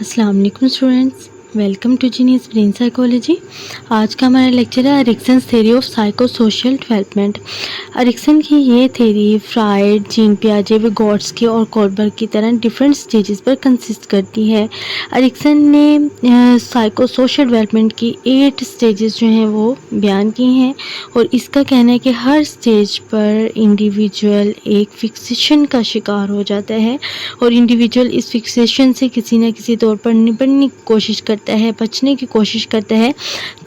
अस्सलाम वालेकुम students, welcome to genius brain psychology. आज का हमारा लेक्चर है Erikson's theory of psycho social development. Erikson की ये थ्योरी फ्राइड, जीन पियाजे, विगोट्स्की और कोलबर्ग की तरह डिफरेंट स्टेजेस पर कंसिस्ट करती है। एरिक्सन ने साइको सोशल डेवलपमेंट की 8 स्टेजेस जो हैं वो बयान की हैं और इसका कहना है कि हर स्टेज पर इंडिविजुअल एक फिक्सेशन का शिकार हो जाता है और इंडिविजुअल इस फिक्सेशन से किसी न किसी तौर पर निपटने की कोशिश करता है, बचने की कोशिश करता है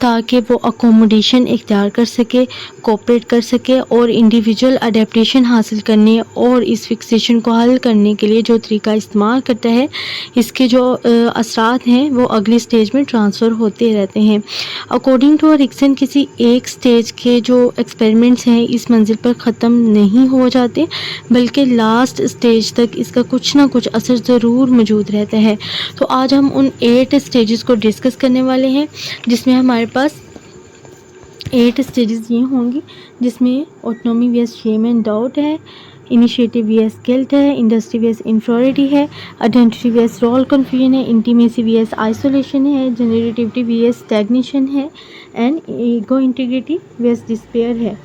ताकि वो अकोमोडेशन इख्तियार कर सके, कोऑपरेट कर सके और इंडिविजुअल अडेप्टेशन हासिल करने और इस फिक्सेशन को हल करने के लिए जो तरीका इस्तेमाल करता है, इसके जो असरात हैं वो अगली स्टेज में ट्रांसफ़र होते रहते हैं। अकॉर्डिंग टू एरिक्सन किसी एक स्टेज के जो एक्सपेरिमेंट्स हैं इस मंजिल पर ख़त्म नहीं हो जाते, बल्कि लास्ट स्टेज तक इसका कुछ ना कुछ असर ज़रूर मौजूद रहता है। तो आज हम उन 8 स्टेजेस को डिस्कस करने वाले हैं, जिसमें हमारे पास 8 स्टेजेस ये होंगी, जिसमें autonomy VS shame and doubt है, इनिशिएटिव वीएस गिल्ट है, इंडस्ट्री वीएस इंफीरियरिटी है, आइडेंटिटी वीएस रोल कन्फ्यूजन है, इंटीमेसी वीएस आइसोलेशन है, जनरेटिविटी वीएस स्टैग्नेशन है and ego integrity VS despair है,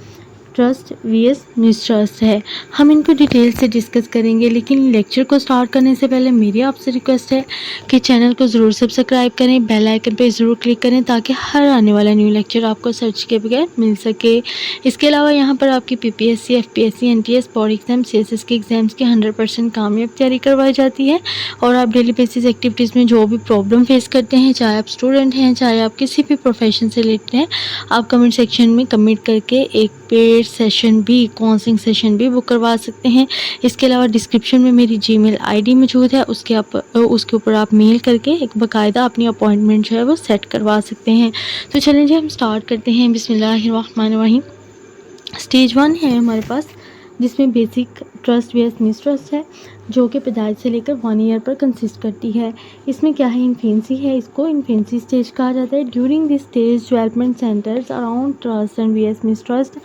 ट्रस्ट वीएस मिसट्रस्ट है। हम इनको डिटेल से डिस्कस करेंगे, लेकिन लेक्चर को स्टार्ट करने से पहले मेरी आपसे रिक्वेस्ट है कि चैनल को ज़रूर सब्सक्राइब करें, बेल आइकन पे ज़रूर क्लिक करें ताकि हर आने वाला न्यू लेक्चर आपको सर्च के बगैर मिल सके। इसके अलावा यहाँ पर आपकी PPSC, FPSC, NTS, board exam, CSS के एग्ज़ाम्स की 100% कामयाब तैयारी करवाई जाती है और आप डेली बेसिस एक्टिविटीज़ में जो भी प्रॉब्लम फेस करते हैं, चाहे आप स्टूडेंट हैं, चाहे आप किसी भी प्रोफेशन से रिलेटेड हैं, आप कमेंट सेक्शन में कमेंट करके एक पेड सेशन भी, काउंसलिंग सेशन भी बुक करवा सकते हैं। इसके अलावा डिस्क्रिप्शन में मेरी जीमेल आईडी मौजूद है, उसके ऊपर आप मेल करके एक बाकायदा अपनी अपॉइंटमेंट जो है वो सेट करवा सकते हैं। तो चलें जी, हम स्टार्ट करते हैं। बिस्मिल्लाहिर्रहमानिर्रहीम। स्टेज 1 है हमारे पास, जिसमें बेसिक ट्रस्ट वीएस मिसट्रस्ट है, जो कि पैदाइश से लेकर 1 ईयर पर कंसिस्ट करती है। इसमें क्या है, इन्फेंसी है, इसको इन्फेंसी स्टेज कहा जाता है। During this stage development centres around trust and VS mistrust.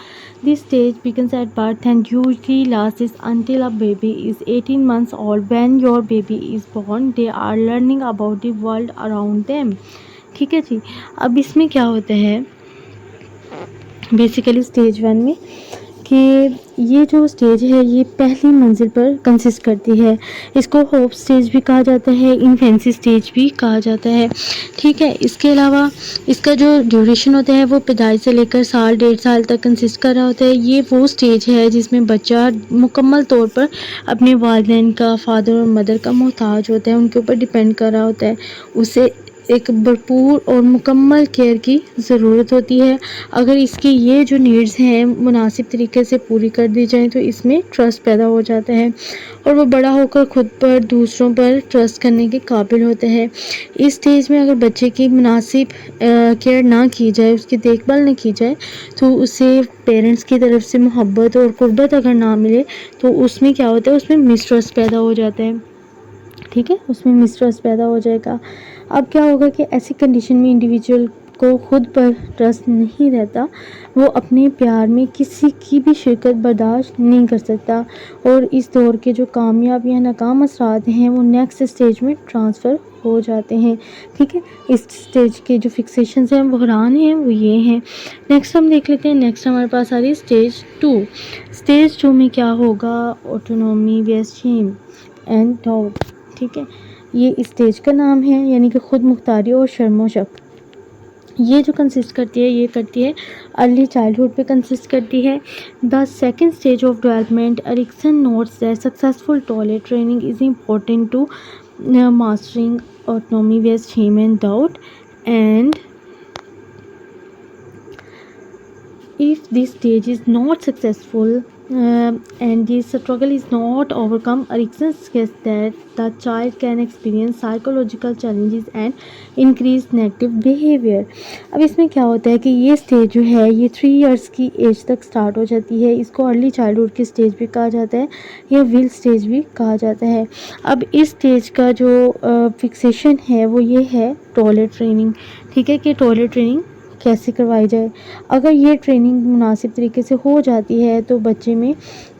This stage begins at birth and usually lasts until a baby is 18 months old. When your baby is born, they are learning about the world around them. ठीक है जी। अब इसमें क्या होता है basically stage 1 में कि ये जो स्टेज है ये पहली मंजिल पर कंसिस्ट करती है। इसको होप स्टेज भी कहा जाता है, इन्फेंसी स्टेज भी कहा जाता है। ठीक है, इसके अलावा इसका जो ड्यूरेशन होता है वो पैदाइश से लेकर साल 1.5 साल तक कंसिस्ट कर रहा होता है। ये वो स्टेज है जिसमें बच्चा मुकम्मल तौर पर अपने वालिदैन का, फादर और मदर का मोहताज होता है, उनके ऊपर डिपेंड कर रहा होता है। उसे एक भरपूर और मुकम्मल केयर की ज़रूरत होती है। अगर इसकी ये जो नीड्स हैं मुनासिब तरीके से पूरी कर दी जाएं तो इसमें ट्रस्ट पैदा हो जाता है और वो बड़ा होकर खुद पर, दूसरों पर ट्रस्ट करने के काबिल होता है। इस स्टेज में अगर बच्चे की मुनासिब केयर ना की जाए, उसकी देखभाल ना की जाए, तो उसे पेरेंट्स की तरफ से मोहब्बत और कुर्बत अगर ना मिले तो उसमें क्या होता है, उसमें मिसट्रस्ट पैदा हो जाता है। ठीक है, उसमें मिसट्रस्ट पैदा हो जाएगा। अब क्या होगा कि ऐसी कंडीशन में इंडिविजुअल को खुद पर ट्रस्ट नहीं रहता, वो अपने प्यार में किसी की भी शिरकत बर्दाश्त नहीं कर सकता और इस दौर के जो कामयाब या नाकाम असरात हैं वो नेक्स्ट स्टेज में ट्रांसफ़र हो जाते हैं। ठीक है, इस स्टेज के जो फिक्सेशंस हैं, बहरान हैं, वो ये हैं। नेक्स्ट हम देख लेते हैं। नेक्स्ट हमारे पास आ रही है स्टेज 2। स्टेज 2 में क्या होगा, autonomy VS shame and doubt. ठीक है, ये इस स्टेज का नाम है, यानी कि खुद मुख्तारी और शर्मो शक। ये जो कंसिस्ट करती है, ये करती है अर्ली चाइल्डहुड पे कंसिस्ट करती है। The second stage of development, Erikson notes that successful toilet training is important to mastering autonomy VS shame and doubt and if this stage is not successful and this struggle is not overcome, Erikson suggests that the child can experience psychological challenges and increased negative behavior. अब इसमें क्या होता है कि ये stage जो है ये 3 इयर्स की एज तक स्टार्ट हो जाती है। इसको अर्ली चाइल्डहुड की स्टेज भी कहा जाता है या विल स्टेज भी कहा जाता है। अब इस स्टेज का जो फिक्सेशन है वो ये है टॉयलेट ट्रेनिंग। ठीक है, कि टॉयलेट ट्रेनिंग कैसे करवाई जाए। अगर ये ट्रेनिंग मुनासिब तरीके से हो जाती है तो बच्चे में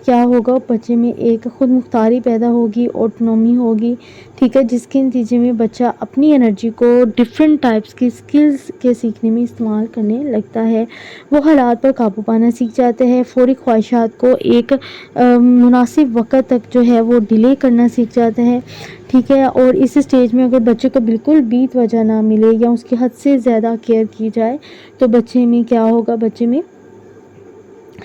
क्या होगा, बच्चे में एक खुद मुख्तारी पैदा होगी, ऑटोनॉमी होगी, ठीक है, जिसके नतीजे में बच्चा अपनी एनर्जी को डिफरेंट टाइप्स की स्किल्स के सीखने में इस्तेमाल करने लगता है। वो हालात पर काबू पाना सीख जाते हैं, फौरी ख्वाहिशात को एक मुनासिब वक़्त तक जो है वो डिले करना सीख जाते हैं, ठीक है। और इस स्टेज में अगर बच्चे को बिल्कुल भी वजह ना मिले या उसकी हद से ज़्यादा केयर की जाए तो बच्चे में क्या होगा, बच्चे में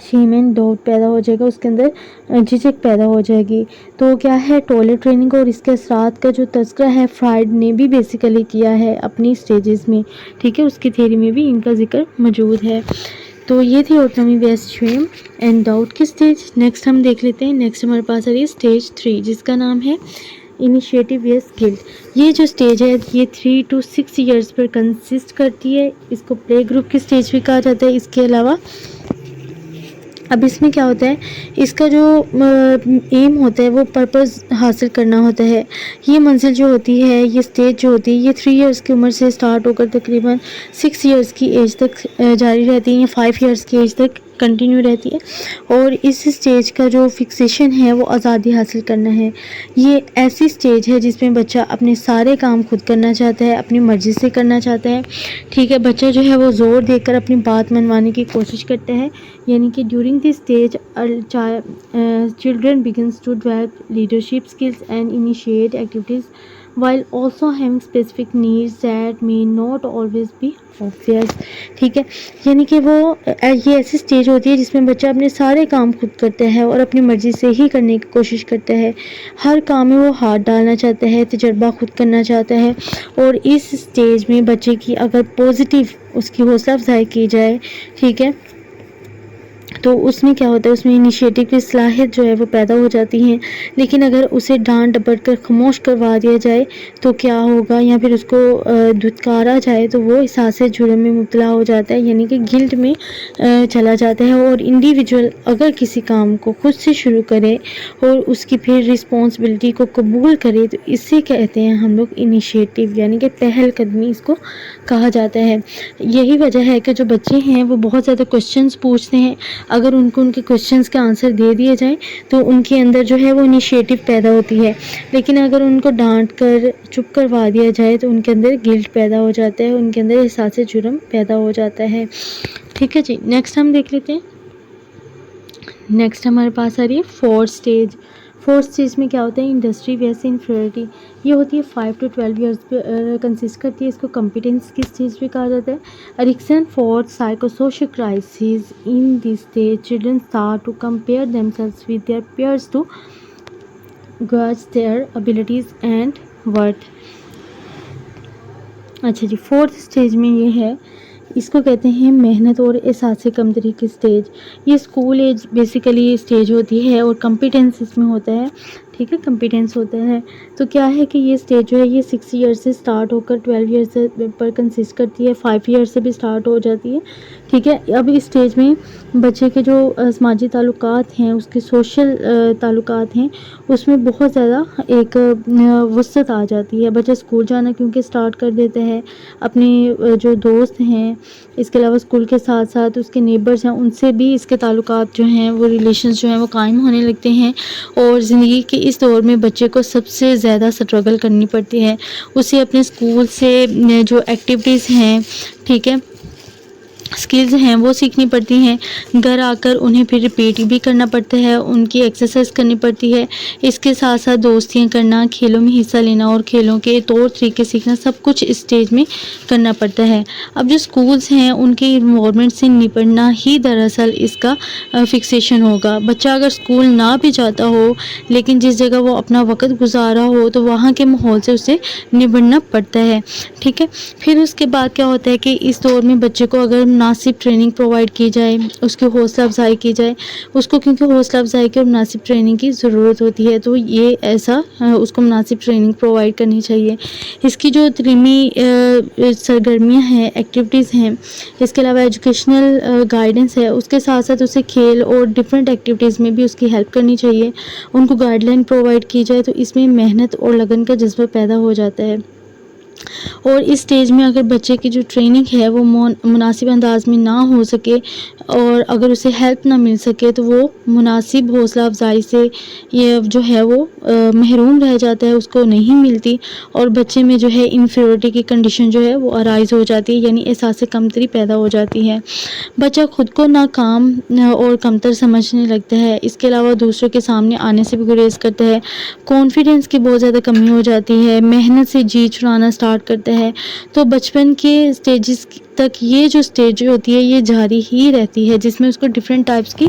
शेम एंड डाउट पैदा हो जाएगा, उसके अंदर झिझक पैदा हो जाएगी। तो क्या है, टॉयलेट ट्रेनिंग और इसके असरात का जो तज़किरा है फ्राइड ने भी बेसिकली किया है अपनी स्टेजेस में, ठीक है, उसकी थ्योरी में भी इनका जिक्र मौजूद है। तो ये थी autonomy based shame and doubt की स्टेज। नेक्स्ट हम देख लेते हैं, नेक्स्ट हमारे पास आ रही है स्टेज 3 जिसका नाम है इनिशिएटिव या गिल्ट। ये जो स्टेज है ये 3 to 6 ईयर्स पर कंसिस्ट करती है, इसको प्ले ग्रुप की स्टेज भी कहा जाता है। इसके अलावा अब इसमें क्या होता है, इसका जो एम होता है वो पर्पस हासिल करना होता है। ये मंजिल जो होती है, ये स्टेज जो होती है, ये 3 इयर्स की उम्र से स्टार्ट होकर तकरीबन 6 इयर्स की एज तक जारी रहती है, या 5 इयर्स की एज तक कंटिन्यू रहती है। और इस स्टेज का जो फिक्सेशन है वो आज़ादी हासिल करना है। ये ऐसी स्टेज है जिसमें बच्चा अपने सारे काम खुद करना चाहता है, अपनी मर्ज़ी से करना चाहता है, ठीक है। बच्चा जो है वो ज़ोर देकर अपनी बात मनवाने की कोशिश करता है, यानी कि during this stage children begins to develop leadership skills and initiate activities while also having specific needs that may not always be obvious, ठीक है। यानी कि वो ये ऐसी स्टेज होती है जिसमें बच्चा अपने सारे काम खुद करता है और अपनी मर्ज़ी से ही करने की कोशिश करता है, हर काम में वो हाथ डालना चाहता है, तजर्बा खुद करना चाहता है। और इस स्टेज में बच्चे की अगर पॉजिटिव उसकी हौसला अफजाई की जाए, ठीक है, तो उसमें क्या होता है, उसमें इनिशिएटिव की सलाहियत जो है वो पैदा हो जाती है। लेकिन अगर उसे डांट डपट कर खामोश करवा दिया जाए तो क्या होगा, या फिर उसको धुतकारा जाए तो वो एहसास जुर्म में मुब्तला हो जाता है, यानी कि गिल्ट में चला जाता है। और इंडिविजुअल अगर किसी काम को खुद से शुरू करे और उसकी फिर रिस्पॉन्सिबिलिटी को कबूल करे तो इससे कहते हैं हम लोग इनिशिएटिव, यानी कि पहल कदमी इसको कहा जाता है। यही वजह है कि जो बच्चे हैं वो बहुत ज़्यादा क्वेश्चंस पूछते हैं, अगर उनको उनके क्वेश्चंस के आंसर दे दिए जाएं तो उनके अंदर जो है वो इनिशिएटिव पैदा होती है। लेकिन अगर उनको डांट कर चुप करवा दिया जाए तो उनके अंदर गिल्ट पैदा हो जाता है, उनके अंदर एहसास जुर्म पैदा हो जाता है, ठीक है जी। नेक्स्ट हम देख लेते हैं, नेक्स्ट हमारे पास आ रही है फोर्थ स्टेज। फोर्थ स्टेज में क्या होता है, इंडस्ट्री बेस्ड इन्फीरियरिटी। ये होती है 5 to 12 ईयर्स पे कंसिस्ट करती है, इसको कॉम्पिटेंस की स्टेज भी कहा जाता है। Erikson for psychosocial crisis in this stage children start to compare themselves with their peers to gauge their abilities and worth. अच्छा जी, फोर्थ स्टेज में ये है, इसको कहते हैं मेहनत और एहसास कमतरी की स्टेज। ये स्कूल एज बेसिकली स्टेज होती है और कॉम्पिटेंस इसमें होता है, ठीक है, कॉम्पिटेंस होता है। तो क्या है कि ये स्टेज जो है ये 6 ईयर से स्टार्ट होकर 12 ईयर से पर कंसिस्ट करती है, 5 ईयर से भी स्टार्ट हो जाती है, ठीक है। अब इस स्टेज में बच्चे के जो समाजी ताल्लुकात हैं, उसके सोशल ताल्लुकात हैं, उसमें बहुत ज़्यादा एक वसअत आ जाती है। बच्चा स्कूल जाना क्योंकि स्टार्ट कर देता है, अपने जो दोस्त हैं, इसके अलावा स्कूल के साथ साथ उसके नेबर्स हैं, उनसे भी इसके ताल्लुकात जो हैं वो रिलेशंस जो हैं वो कायम होने लगते हैं। और ज़िंदगी के इस दौर में बच्चे को सबसे ज़्यादा स्ट्रगल करनी पड़ती है, उसे अपने स्कूल से जो एक्टिविटीज़ हैं, ठीक है, स्किल्स हैं वो सीखनी पड़ती हैं, घर आकर उन्हें फिर रिपीट भी करना पड़ता है, उनकी एक्सरसाइज करनी पड़ती है। इसके साथ साथ दोस्तियाँ करना, खेलों में हिस्सा लेना और खेलों के तौर तरीके सीखना, सब कुछ इस स्टेज में करना पड़ता है। अब जो स्कूल्स हैं उनके इन्वॉल्वमेंट से निपटना ही दरअसल इसका फिक्सेशन होगा। बच्चा अगर स्कूल ना भी जाता हो लेकिन जिस जगह वो अपना वक्त गुजारा हो तो वहाँ के माहौल से उसे निपटना पड़ता है, ठीक है। फिर उसके बाद क्या होता है कि इस दौर में बच्चे को अगर मुनासिब ट्रेनिंग प्रोवाइड की जाए, उसकी हौसला अफजाई की जाए, उसको क्योंकि हौसला अफजाई की और मुनासिब ट्रेनिंग की ज़रूरत होती है, तो ये ऐसा उसको मुनासिब ट्रेनिंग प्रोवाइड करनी चाहिए। इसकी जो तलीमी सरगर्मियाँ हैं, एक्टिविटीज़ हैं, इसके अलावा एजुकेशनल गाइडेंस है, उसके साथ साथ उसे खेल और डिफरेंट एक्टिविटीज़ में भी उसकी हेल्प करनी चाहिए, उनको गाइडलाइन प्रोवाइड की जाए, तो इसमें मेहनत और लगन का जज्बा पैदा हो जाता है। और इस स्टेज में अगर बच्चे की जो ट्रेनिंग है वो मुनासिब अंदाज में ना हो सके और अगर उसे हेल्प ना मिल सके तो वो मुनासिब हौसला अफजाई से ये जो है वो महरूम रह जाता है, उसको नहीं मिलती और बच्चे में जो है इन्फीरियरिटी की कंडीशन जो है वो अराइज हो जाती है, यानी एहसास कमतरी पैदा हो जाती है। बच्चा खुद को नाकाम और कमतर समझने लगता है, इसके अलावा दूसरों के सामने आने से भी गुरेज करता है, कॉन्फिडेंस की बहुत ज़्यादा कमी हो जाती है, मेहनत से जी छुड़ाना स्टार्ट करता है। तो बचपन के स्टेजेस तक ये जो स्टेज होती है ये जारी ही रहती है, जिसमें उसको डिफरेंट टाइप्स की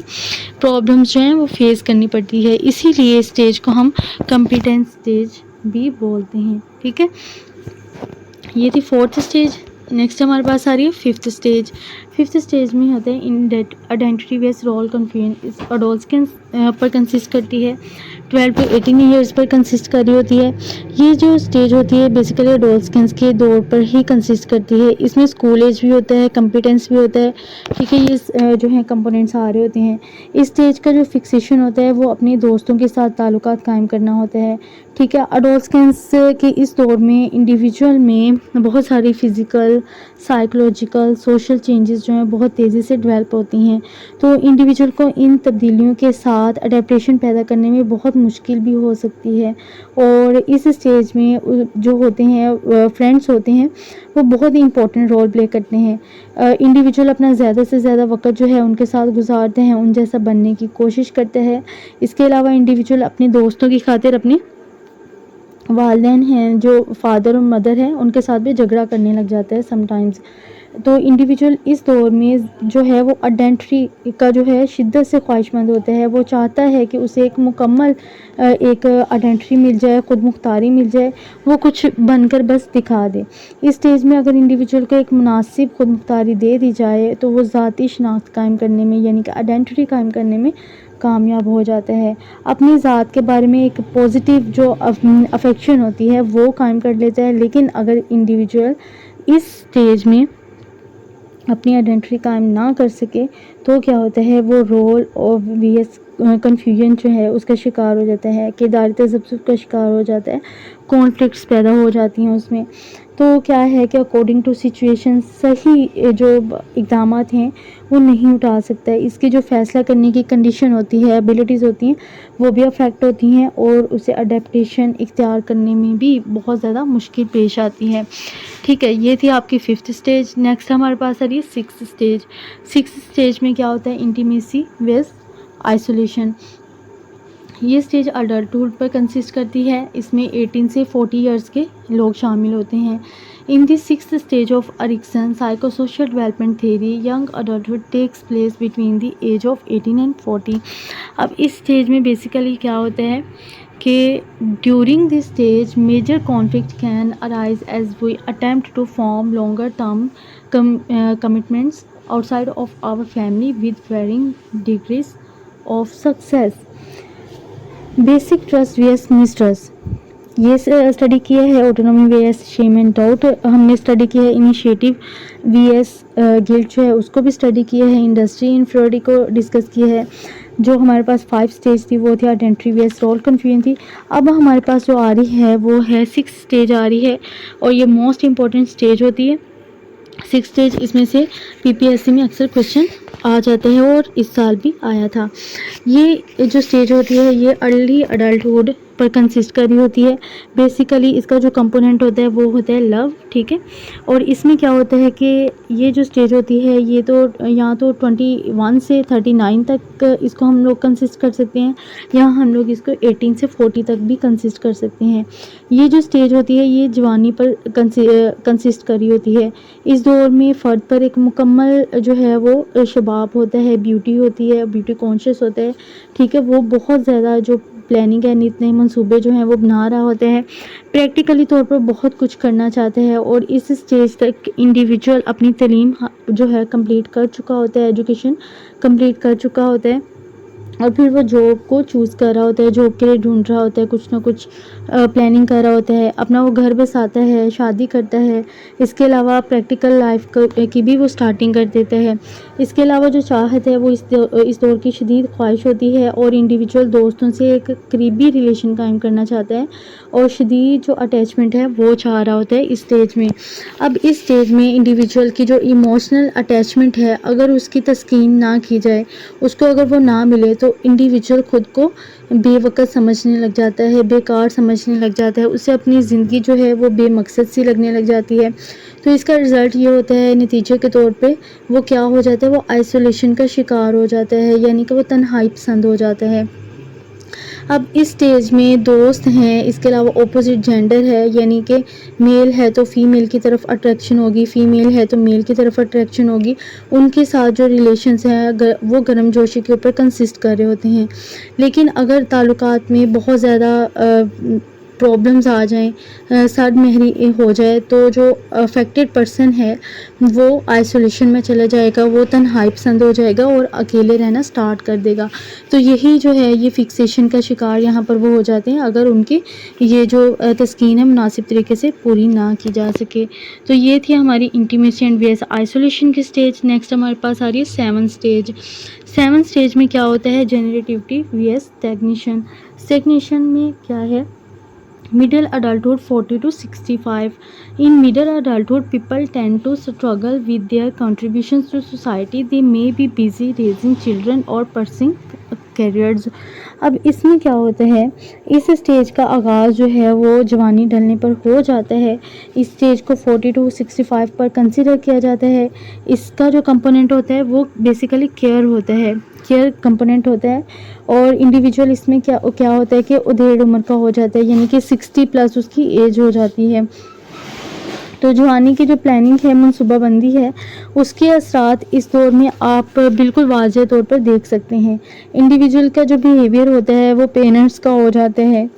प्रॉब्लम्स जो हैं वो फेस करनी पड़ती है। इसीलिए स्टेज को हम कॉम्पिटेंस स्टेज भी बोलते हैं। ठीक है, ये थी फोर्थ स्टेज। नेक्स्ट हमारे पास आ रही है फिफ्थ स्टेज। फिफ्थ स्टेज में होता है इन आइडेंटिटी बेस्ड रोल कन्फ्यूजन, इस अडोल्ट पर कंसिस्ट करती है, 12 टू 18 ईयर्स पर कंसिस्ट कर रही होती है। ये जो स्टेज होती है बेसिकली अडोल्ट के दौर पर ही कंसिस्ट करती है। इसमें स्कूल एज भी होता है, कॉम्पिटेंस भी होता है। ठीक है, ये जो है कंपोनेंट्स आ रहे होते हैं। इस स्टेज का जो फिक्सेशन होता है वो अपने दोस्तों के साथ ताल्लुकात कायम करना होता है। ठीक है, अडोल्ट के इस दौर में इंडिविजुअल में बहुत सारी फिज़िकल, साइकोलॉजिकल, सोशल चेंजेस जो हैं बहुत तेज़ी से डेवलप होती हैं। तो इंडिविजुअल को इन तब्दीलियों के साथ अडेप्टेशन पैदा करने में बहुत मुश्किल भी हो सकती है। और इस स्टेज में जो होते हैं फ्रेंड्स होते हैं वो बहुत ही इंपॉर्टेंट रोल प्ले करते हैं। इंडिविजुअल अपना ज़्यादा से ज़्यादा वक्त जो है उनके साथ गुजारते हैं, उन जैसा बनने की कोशिश करते हैं। इसके अलावा इंडिविजुअल अपने दोस्तों की खातिर अपने वालिदैन हैं जो फादर और मदर हैं उनके साथ भी झगड़ा करने लग जाता है समटाइम्स। तो इंडिविजुअल इस दौर में जो है वो आइडेंटिटी का जो है शिद्दत से ख्वाहिशमंद होता है। वो चाहता है कि उसे एक मुकम्मल एक आइडेंटिटी मिल जाए, खुद मुख्तारी मिल जाए, वो कुछ बनकर बस दिखा दे। इस स्टेज में अगर इंडिविजुअल को एक मुनासिब खुद मुख्तारी दे दी जाए तो वो ज़ाती शनाख्त कायम करने में यानी कि आइडेंटिटी कायम करने में कामयाब हो जाता है। अपनी ज़ात के बारे में एक पॉजिटिव जो अफेक्शन होती है वो कायम कर लेता है। लेकिन अगर इंडिविजुअल इस स्टेज में अपनी आइडेंटिटी कायम ना कर सके तो क्या होता है, वो रोल ऑब्वियस कन्फ्यूजन जो है उसका शिकार हो जाता है, किरदारी तज़ब्ज़ुब का शिकार हो जाता है, कॉन्फ्लिक्ट्स पैदा हो जाती हैं उसमें। तो क्या है कि अकॉर्डिंग टू सिचुएशन सही जो इक़दाम हैं वो नहीं उठा सकता है। इसकी जो फ़ैसला करने की कंडीशन होती है, एबिलिटीज़ होती हैं, वो भी अफेक्ट होती हैं और उसे अडेप्टेशन इख्तियार करने में भी बहुत ज़्यादा मुश्किल पेश आती है। ठीक है, ये थी आपकी फिफ्थ स्टेज। नेक्स्ट हमारे पास आ रही है सिक्स्थ स्टेज। सिक्स्थ स्टेज में क्या होता है, इंटीमेसी विद आइसोलेशन। ये स्टेज अडल्टहुड पर कंसिस्ट करती है। इसमें 18 से 40 ईयर्स के लोग शामिल होते हैं। In this sixth stage of Erikson psychosocial development theory, young adulthood takes place between the age of 18 and 40। अब इस स्टेज में बेसिकली क्या होता है कि during this stage major conflict can arise as we attempt to form longer term commitments outside of our family with varying degrees of success. Basic trust VS mistrust, ये study किया है। Autonomy VS shame and doubt हमने study किया है। Initiative VS guilt जो है उसको भी स्टडी किया है। इंडस्ट्री इन्फ्रियोरिटी को डिस्कस किया है। जो हमारे पास 5 स्टेज थी वो थी आइडेंटिटी वीएस रोल कन्फ्यूजन थी। अब हमारे पास जो आ रही है वो है 6 स्टेज आ रही है और ये मोस्ट इम्पॉर्टेंट स्टेज होती है। 6 स्टेज इसमें से पीपीएससी में अक्सर क्वेश्चन आ जाते हैं और इस साल भी आया था। ये जो स्टेज होती है ये अर्ली अडल्टहुड पर कंसिस्ट कर रही होती है। बेसिकली इसका जो कंपोनेंट होता है वो होता है लव। ठीक है, और इसमें क्या होता है कि ये जो स्टेज होती है ये तो यहाँ तो 21 से 39 तक इसको हम लोग कंसिस्ट कर सकते हैं, यहाँ हम लोग इसको 18 से 40 तक भी कंसिस्ट कर सकते हैं। ये जो स्टेज होती है ये जवानी पर कंसिस्ट कर रही होती है। इस दौर में फ़र्द पर एक मुकम्मल जो है वो शबाब होता है, ब्यूटी होती है, ब्यूटी कॉन्शियस होता है। ठीक है, वो बहुत ज़्यादा जो प्लानिंग है, इतने मंसूबे जो हैं वो बना रहा होता है, प्रैक्टिकली तौर पर बहुत कुछ करना चाहते हैं और इस स्टेज तक इंडिविजुअल अपनी तालीम जो है कंप्लीट कर चुका होता है, एजुकेशन कंप्लीट कर चुका होता है और फिर वो जॉब को चूज़ कर रहा होता है, जॉब के लिए ढूंढ रहा होता है, कुछ ना कुछ प्लानिंग कर रहा होता है, अपना वो घर बसाता है, शादी करता है। इसके अलावा प्रैक्टिकल लाइफ की भी वो स्टार्टिंग कर देता है। इसके अलावा जो चाहत है वो इस दौर की शदीद ख्वाहिश होती है और इंडिविजुअल दोस्तों से एक करीबी रिलेशन कायम करना चाहता है और शदीद जो अटैचमेंट है वो चाह रहा होता है इस स्टेज में। अब इस स्टेज में इंडिविजुअल की जो इमोशनल अटैचमेंट है अगर उसकी तस्कीन ना की जाए, उसको अगर वो ना मिले, तो इंडिविजुअल खुद को बेवकूफ़ समझने लग जाता है, बेकार समझने लग जाता है, उसे अपनी ज़िंदगी जो है वो बेमकसद सी लगने लग जाती है। तो इसका रिज़ल्ट ये होता है, नतीजे के तौर पे वो क्या हो जाता है, वो आइसोलेशन का शिकार हो जाता है, यानी कि वो तन्हाई पसंद हो जाता है। अब इस स्टेज में दोस्त हैं, इसके अलावा ऑपोजिट जेंडर है, यानी कि मेल है तो फीमेल की तरफ अट्रैक्शन होगी, फीमेल है तो मेल की तरफ अट्रैक्शन होगी। उनके साथ जो रिलेशंस हैं वो गर्मजोशी के ऊपर कंसिस्ट कर रहे होते हैं। लेकिन अगर ताल्लुकात में बहुत ज़्यादा प्रॉब्लम्स आ जाएँ, सदमहरी हो जाए, तो जो अफेक्टेड पर्सन है वो आइसोलेशन में चला जाएगा, वो तन्हाई पसंद हो जाएगा और अकेले रहना स्टार्ट कर देगा। तो यही जो है ये फिक्सेशन का शिकार यहाँ पर वो हो जाते हैं अगर उनकी ये जो तस्कीन है मुनासिब तरीके से पूरी ना की जा सके। तो ये थी हमारी इंटीमेसी एंड वीएस आइसोलेशन की स्टेज। नेक्स्ट हमारे पास आ रही है 7th स्टेज। 7th स्टेज में क्या होता है, जेनरेटिविटी वीएस स्टैग्नेशन। स्टैग्नेशन में क्या है, middle adulthood 40 to 65. In middle adulthood, people tend to struggle with their contributions to society. They may be busy raising children or pursuing careers. अब इसमें क्या होता है, इस स्टेज का आगाज़ जो है वो जवानी ढलने पर हो जाता है। इस स्टेज को 40 to 65 पर कंसिडर किया जाता है। इसका जो कंपोनेंट होता है वो बेसिकली केयर होता है, केयर कंपोनेंट होता है। और इंडिविजुअल इसमें क्या क्या होता है कि उधेड़ उम्र का हो जाता है, यानी कि 60 प्लस उसकी एज हो जाती है। तो जवानी की जो प्लानिंग है, मनसूबाबंदी है, उसके असरात इस दौर में आप बिल्कुल वाज़ेह तौर पर देख सकते हैं। इंडिविजुअल का जो बिहेवियर होता है वो पेरेंट्स का हो जाता है,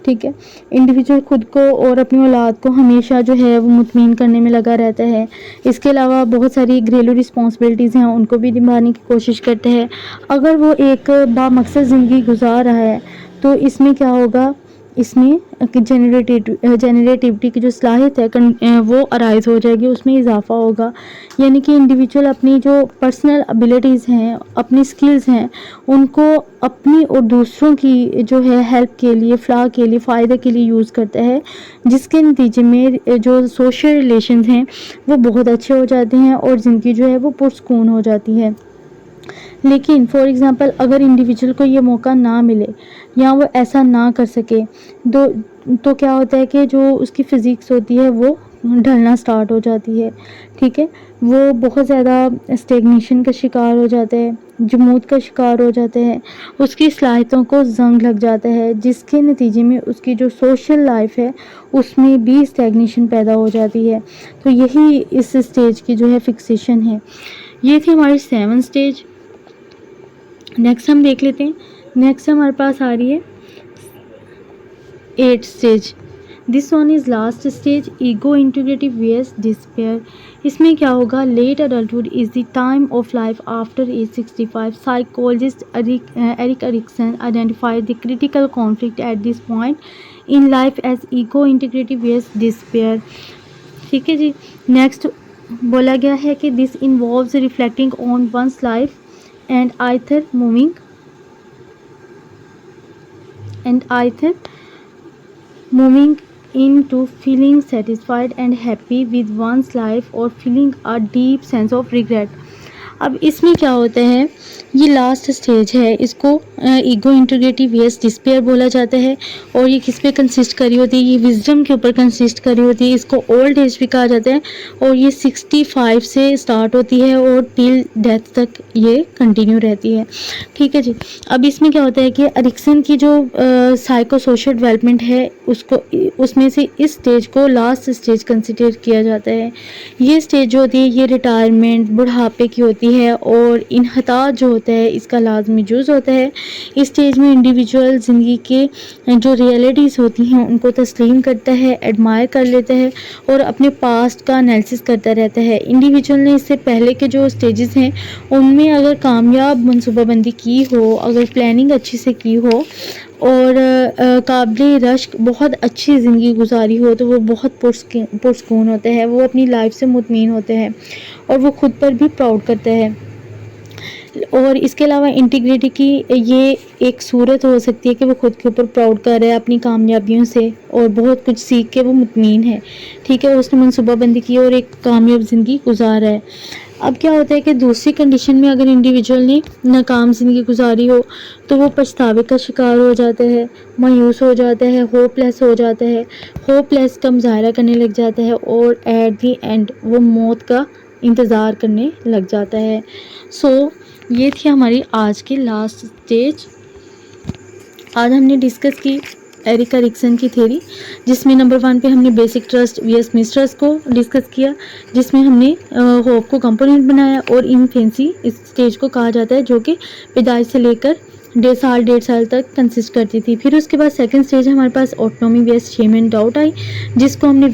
ठीक है। इंडिविजुअल खुद को और अपनी औलाद को हमेशा जो है वो मुतमीन करने में लगा रहता है। इसके अलावा बहुत सारी घरेलू रिस्पॉन्सिबिलिटीज़ हैं, उनको भी निभाने की कोशिश करता है। अगर वो एक बामकसद ज़िंदगी गुजार रहा है तो इसमें क्या होगा, इसमें जेनरेटिविटी की जो सलाहियत है वो अराइज़ हो जाएगी, उसमें इजाफा होगा। यानी कि इंडिविजुअल अपनी जो पर्सनल एबिलिटीज़ हैं, अपनी स्किल्स हैं, उनको अपनी और दूसरों की जो है हेल्प के लिए, फ़लाह के लिए, फ़ायदे के लिए यूज़ करता है, जिसके नतीजे में जो सोशल रिलेशंस हैं वो बहुत अच्छे हो जाते हैं और ज़िंदगी जो है वो पुरसुकून हो जाती है। लेकिन फॉर एग्ज़ाम्पल अगर इंडिविजुअल को ये मौका ना मिले या वो ऐसा ना कर सके तो क्या होता है कि जो उसकी फ़िज़िक्स होती है वो ढलना स्टार्ट हो जाती है, ठीक है। वो बहुत ज़्यादा स्टेग्नेशन का शिकार हो जाता है, जमूद का शिकार हो जाता है, उसकी सलाहियतों को ज़ंग लग जाता है, जिसके नतीजे में उसकी जो सोशल लाइफ है उसमें भी स्टेग्नेशन पैदा हो जाती है। तो यही इस स्टेज की जो है फिक्सेशन है। ये थी हमारी 7th स्टेज। नेक्स्ट हम देख लेते हैं। नेक्स्ट हमारे पास आ रही है 8th stage. This one is last stage, ego integrative VS despair. इसमें क्या होगा, late adulthood is the time of life after age 65. Psychologist Erik Erikson identified the critical conflict at this point in life as ego integrative VS despair, ठीक है जी। Next बोला गया है कि this involves reflecting on one's life and either moving into feeling satisfied and happy with one's life or feeling a deep sense of regret. अब इसमें क्या होता है, ये लास्ट स्टेज है, इसको ईगो इंटीग्रेटिव वीएस डिस्पेयर बोला जाता है। और ये किस पे कंसिस्ट करी होती है, ये विजडम के ऊपर कंसिस्ट करी होती है। इसको ओल्ड एज भी कहा जाता है और ये 65 से स्टार्ट होती है और टिल डेथ तक ये कंटिन्यू रहती है, ठीक है जी। अब इसमें क्या होता है कि एरिक्सन की जो साइको सोशल डेवलपमेंट है उसमें से इस स्टेज को लास्ट स्टेज कंसिडर किया जाता है। ये स्टेज जो होती है ये रिटायरमेंट, बुढ़ापे की होती है और इन्हताज जो होता है इसका लाजमी जुज़ होता है। इस स्टेज में इंडिविजुअल ज़िंदगी के जो रियलिटीज़ होती हैं उनको तस्लीम करता है, एडमायर कर लेता है और अपने पास्ट का एनालिसिस करता रहता है। इंडिविजुअल ने इससे पहले के जो स्टेजेस हैं उनमें अगर कामयाब मनसूबाबंदी की हो, अगर प्लानिंग अच्छी से की हो और काबिल रश्क बहुत अच्छी ज़िंदगी गुजारी हो तो वो बहुत पुरसुकून होता है, वो अपनी लाइफ से मुतमीन होते हैं और वो खुद पर भी प्राउड करता है। और इसके अलावा इंटीग्रिटी की ये एक सूरत हो सकती है कि वो खुद के ऊपर प्राउड कर रहा है अपनी कामयाबियों से और बहुत कुछ सीख के वो मुतमीन है, ठीक है, उसने मनसूबाबंदी की और एक कामयाब ज़िंदगी गुजारा है। अब क्या होता है कि दूसरी कंडीशन में अगर इंडिविजुअल ने नाकाम ज़िंदगी गुजारी हो तो वो पछतावे का शिकार हो जाता है, मायूस हो जाता है, होपलेस हो जाता है, होपलेस का मुजाहरा करने लग जाता है और एट दी एंड वो मौत का इंतज़ार करने लग जाता है। सो ये थी हमारी आज की लास्ट स्टेज। आज हमने डिस्कस की एरिक एरिक्सन की थ्योरी, जिसमें नंबर 1 पे हमने बेसिक ट्रस्ट वीएस मिसट्रस्ट को डिस्कस किया, जिसमें हमने होप को कंपोनेंट बनाया और इन्फेंसी इस स्टेज को कहा जाता है जो कि पैदाइश से लेकर 1.5 साल तक कंसिस्ट करती थी। फिर उसके बाद सेकंड स्टेज हमारे पास autonomy based shame and doubt आई, जिसको हमने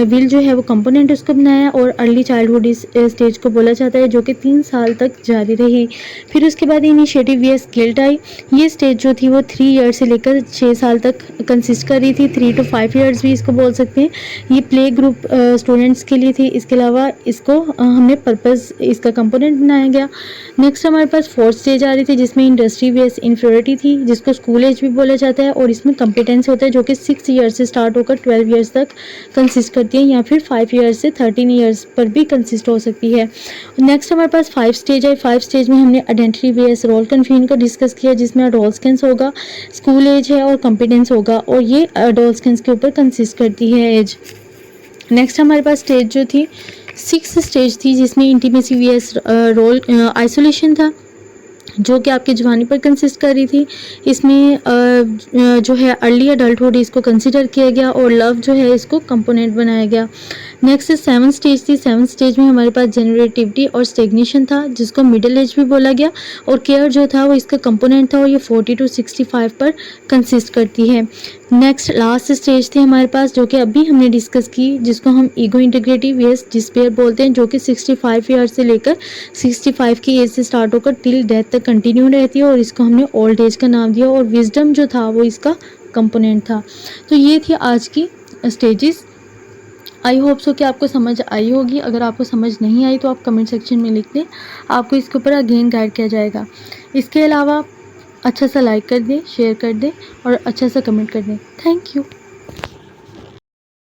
विल जो है वो कंपोनेंट उसको बनाया और अर्ली चाइल्डहुड इस स्टेज को बोला जाता है जो कि 3 साल तक जारी रही। फिर उसके बाद इनिशिएटिव बेस्ड गिल्ट आई, ये स्टेज जो थी वो 3 ईयर से लेकर 6 साल तक कंसिस्ट कर रही थी, 3 to 5 ईयर्स भी इसको बोल सकते हैं। ये प्ले ग्रुप स्टूडेंट्स के लिए थी। इसके अलावा इसको हमने पर्पज़ इसका कंपोनेंट बनाया गया। नेक्स्ट हमारे पास फोर्थ स्टेज आ रही थी जिसमें इंडस्ट्री बेस्ड इंफीरियरिटी थी, जिसको स्कूल एज भी बोला जाता है और इसमें कॉम्पिटेंस होता है जो कि 6 ईयर्स से स्टार्ट होकर 12 ईयर्स तक कंसिस्ट करती है या फिर 5 ईयर्स से 13 ईयर्स पर भी कंसिस्ट हो सकती है। नेक्स्ट हमारे पास 5 स्टेज है। 5 स्टेज में हमने आइडेंटिटी बेस्ड रोल कन्फ्यूजन को डिस्कस किया, जिसमें अडोलसेंस होगा, स्कूल एज है और कॉम्पिटेंस होगा और ये अडोलसेंस के ऊपर कंसिस्ट करती है एज। नेक्स्ट हमारे पास स्टेज जो थी 6 स्टेज थी, जिसमें इंटीमेसी वीएस रोल आइसोलेशन था जो कि आपकी जवानी पर कंसिस्ट कर रही थी। इसमें जो है अर्ली अडल्टहुड इसको कंसिडर किया गया और लव जो है इसको कंपोनेंट बनाया गया। नेक्स्ट 7 स्टेज थी। 7 स्टेज में हमारे पास जनरेटिविटी और स्टेग्नेशन था, जिसको मिडिल एज भी बोला गया और केयर जो था वो इसका कंपोनेंट था और ये 40 to 65 पर कंसिस्ट करती है। नेक्स्ट लास्ट स्टेज थी हमारे पास जो कि अभी हमने डिस्कस की, जिसको हम ईगो इंटीग्रिटी वेस्ट डिस्पेयर बोलते हैं, जो कि 65 ईयर से लेकर 65 की एज से स्टार्ट होकर टिल डेथ तक कंटिन्यू रहती है और इसको हमने ओल्ड एज का नाम दिया और विजडम जो था वो इसका कंपोनेंट था। तो ये थी आज की स्टेजेस। आई होप सो कि आपको समझ आई होगी। अगर आपको समझ नहीं आई तो आप कमेंट सेक्शन में लिख दें, आपको इसके ऊपर अगेन गाइड किया जाएगा। इसके अलावा अच्छा सा लाइक कर दें, शेयर कर दें और अच्छा सा कमेंट कर दें। Thank you.